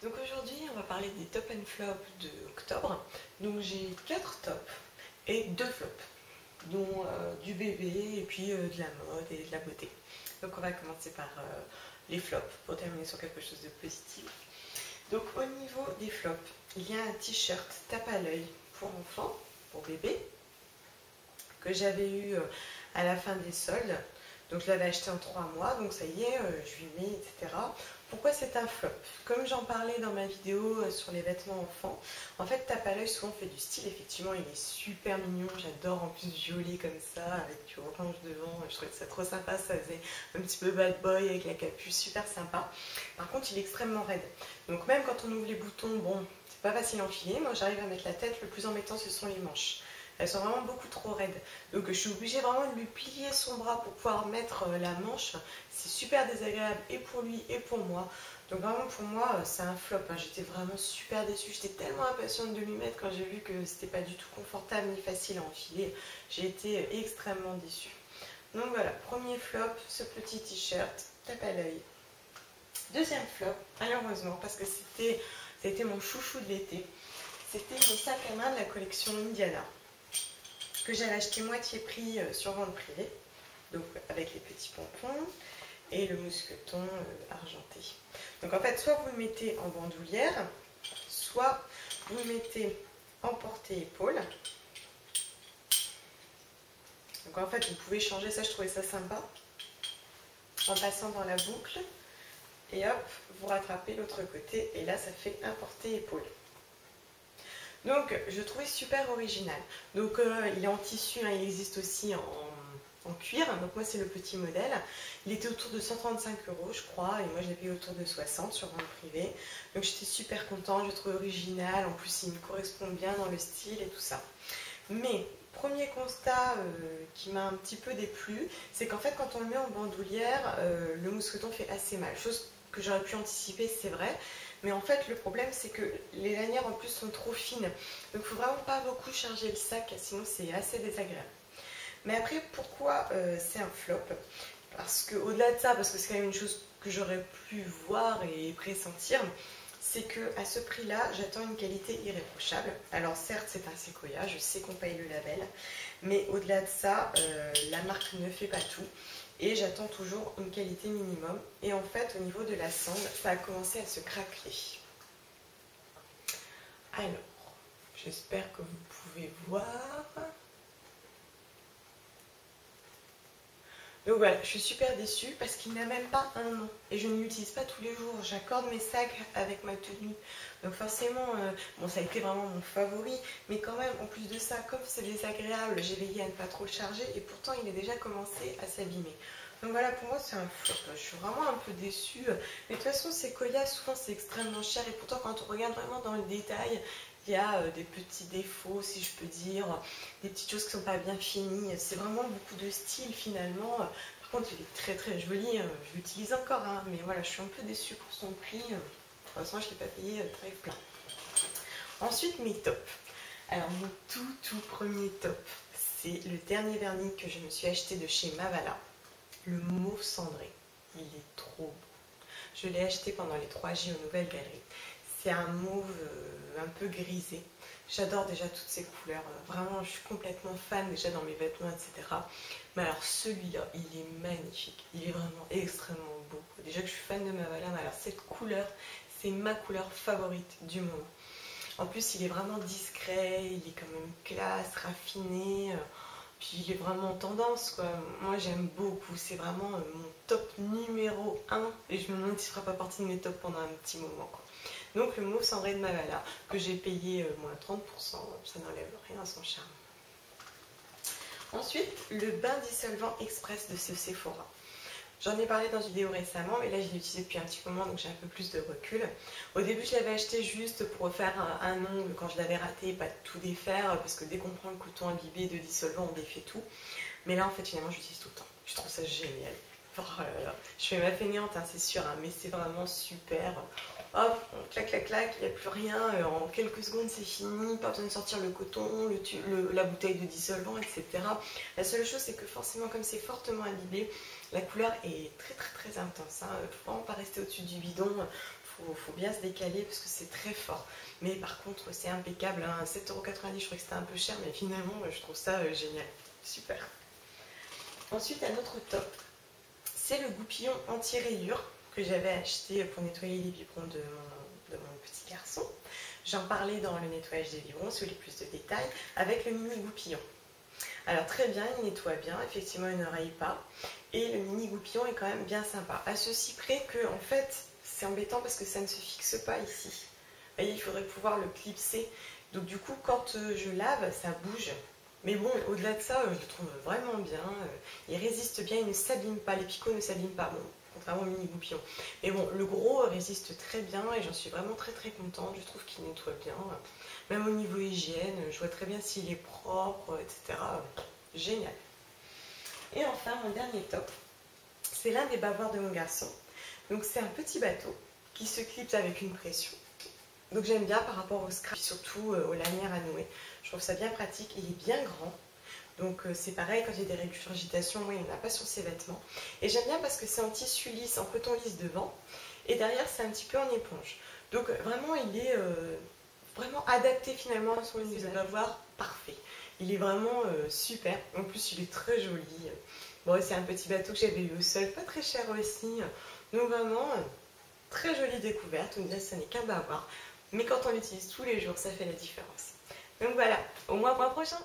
Donc aujourd'hui, on va parler des top and flop de octobre. Donc j'ai 4 tops et 2 flops, dont du bébé et puis de la mode et de la beauté. Donc on va commencer par les flops pour terminer sur quelque chose de positif. Donc au niveau des flops, il y a un t-shirt tape à l'œil pour enfants, pour bébé, que j'avais eu à la fin des soldes. Donc je l'avais acheté en 3 mois, donc ça y est, je lui mets, etc. Pourquoi c'est un flop? Comme j'en parlais dans ma vidéo sur les vêtements enfants, en fait tape à l'œil souvent fait du style, effectivement il est super mignon, j'adore en plus violet comme ça, avec du orange devant, je trouvais ça trop sympa, ça faisait un petit peu bad boy avec la capuche, super sympa. Par contre il est extrêmement raide, donc même quand on ouvre les boutons, bon, c'est pas facile à enfiler, moi j'arrive à mettre la tête, le plus embêtant ce sont les manches. Elles sont vraiment beaucoup trop raides. Donc je suis obligée vraiment de lui plier son bras pour pouvoir mettre la manche. C'est super désagréable et pour lui et pour moi. Donc vraiment pour moi c'est un flop. J'étais vraiment super déçue. J'étais tellement impatiente de lui mettre quand j'ai vu que c'était pas du tout confortable ni facile à enfiler. J'ai été extrêmement déçue. Donc voilà, premier flop, ce petit t-shirt, tape à l'œil. Deuxième flop, malheureusement, parce que ça a été mon chouchou de l'été. C'était mon sac à main de la collection Indiana, que j'avais acheté moitié prix sur vente privée, donc avec les petits pompons et le mousqueton argenté. Donc en fait, soit vous le mettez en bandoulière, soit vous le mettez en porté-épaule. Donc en fait, vous pouvez changer ça, je trouvais ça sympa, en passant dans la boucle, et hop, vous rattrapez l'autre côté, et là ça fait un porté-épaule. Donc je trouvais super original. Donc il est en tissu, il existe aussi en cuir. Donc moi c'est le petit modèle. Il était autour de 135 € je crois. Et moi je l'ai payé autour de 60 sur vente privée. Donc j'étais super contente, je le trouvais original. En plus il me correspond bien dans le style et tout ça. Mais premier constat qui m'a un petit peu déplu, c'est qu'en fait quand on le met en bandoulière, le mousqueton fait assez mal. Chose que j'aurais pu anticiper, c'est vrai. Mais en fait, le problème, c'est que les lanières en plus sont trop fines. Donc, il ne faut vraiment pas beaucoup charger le sac, sinon c'est assez désagréable. Mais après, pourquoi c'est un flop? Parce qu'au-delà de ça, parce que c'est quand même une chose que j'aurais pu voir et pressentir, c'est qu'à ce prix-là, j'attends une qualité irréprochable. Alors certes, c'est un Sequoia, je sais qu'on paye le label, mais au-delà de ça, la marque ne fait pas tout. Et j'attends toujours une qualité minimum. Et en fait, au niveau de la sangle, ça a commencé à se craqueler. Alors, j'espère que vous pouvez voir. Donc voilà, je suis super déçue parce qu'il n'a même pas un nom. Et je ne l'utilise pas tous les jours. J'accorde mes sacs avec ma tenue. Donc forcément, bon, ça a été vraiment mon favori. Mais quand même, en plus de ça, comme c'est désagréable, j'ai veillé à ne pas trop le charger. Et pourtant, il a déjà commencé à s'abîmer. Donc voilà, pour moi, c'est un flop. Je suis vraiment un peu déçue. Mais de toute façon, Sequoia, souvent, c'est extrêmement cher. Et pourtant, quand on regarde vraiment dans le détail, il y a des petits défauts, si je peux dire, des petites choses qui ne sont pas bien finies. C'est vraiment beaucoup de style finalement. Par contre, il est très très joli. Je l'utilise encore, hein, mais voilà, je suis un peu déçue pour son prix. De toute façon, je ne l'ai pas payé très plein. Ensuite, mes tops. Alors, mon tout premier top, c'est le dernier vernis que je me suis acheté de chez Mavala. Le mauve cendré. Il est trop beau. Je l'ai acheté pendant les 3J aux Nouvelles Galeries. C'est un mauve un peu grisé. J'adore déjà toutes ces couleurs. Vraiment, je suis complètement fan déjà dans mes vêtements, etc. Mais alors celui-là, il est magnifique. Il est vraiment extrêmement beau. Déjà que je suis fan de Mavala, mais alors cette couleur, c'est ma couleur favorite du moment. En plus, il est vraiment discret, il est quand même classe, raffiné. Puis il est vraiment en tendance, quoi. Moi j'aime beaucoup, c'est vraiment mon top numéro 1 et je me demande s'il ne fera pas partie de mes tops pendant un petit moment, quoi. Donc le mauve cendré de Mavala que j'ai payé moins 30%, ça n'enlève rien à son charme. Ensuite, le bain dissolvant express de ce Sephora. J'en ai parlé dans une vidéo récemment, mais là je l'ai utilisé depuis un petit moment, donc j'ai un peu plus de recul. Au début, je l'avais acheté juste pour refaire un ongle quand je l'avais raté, pas tout défaire, parce que dès qu'on prend le coton imbibé de dissolvant, on défait tout. Mais là, en fait, finalement, j'utilise tout le temps. Je trouve ça génial. Oh là là. Je fais ma fainéante, hein, c'est sûr, hein, mais c'est vraiment super. Hop, on clac, clac, clac, il n'y a plus rien. En quelques secondes, c'est fini. Pas besoin de sortir le coton, la bouteille de dissolvant, etc. La seule chose, c'est que forcément, comme c'est fortement imbibé, la couleur est très très très intense. Il ne faut vraiment pas rester au-dessus du bidon. Il faut bien se décaler parce que c'est très fort. Mais par contre, c'est impeccable, hein. 7,90 €, je crois que c'était un peu cher, mais finalement, je trouve ça génial. Super. Ensuite, un autre top, c'est le goupillon anti-rayures que j'avais acheté pour nettoyer les biberons de mon petit garçon. J'en parlais dans le nettoyage des biberons, si vous voulez plus de détails, avec le mini goupillon. Alors très bien, il nettoie bien, effectivement il ne raye pas. Et le mini goupillon est quand même bien sympa. À ceci près que, en fait, c'est embêtant parce que ça ne se fixe pas ici. Vous voyez, il faudrait pouvoir le clipser. Donc du coup, quand je lave, ça bouge. Mais bon, au-delà de ça, je le trouve vraiment bien. Il résiste bien, il ne s'abîme pas. Les picots ne s'abîment pas, bon, contrairement au mini goupillon. Mais bon, le gros résiste très bien et j'en suis vraiment très très contente. Je trouve qu'il nettoie bien. Même au niveau hygiène, je vois très bien s'il est propre, etc. Génial. Et enfin, mon dernier top, c'est l'un des bavoirs de mon garçon. Donc c'est un petit bateau qui se clipse avec une pression. Donc j'aime bien par rapport au scrap, surtout aux lanières à nouer. Je trouve ça bien pratique, il est bien grand. Donc c'est pareil, quand il y a des régurgitations, moi il n'y en a pas sur ses vêtements. Et j'aime bien parce que c'est en tissu lisse, en coton lisse devant. Et derrière c'est un petit peu en éponge. Donc vraiment il est vraiment adapté finalement à son usage. Le bavoir parfait. Il est vraiment super. En plus il est très joli. Bon, c'est un petit bateau que j'avais eu au sol, pas très cher aussi. Donc vraiment, très jolie découverte. On dirait que ce n'est qu'un bavoir. Mais quand on l'utilise tous les jours, ça fait la différence. Donc voilà, au mois prochain.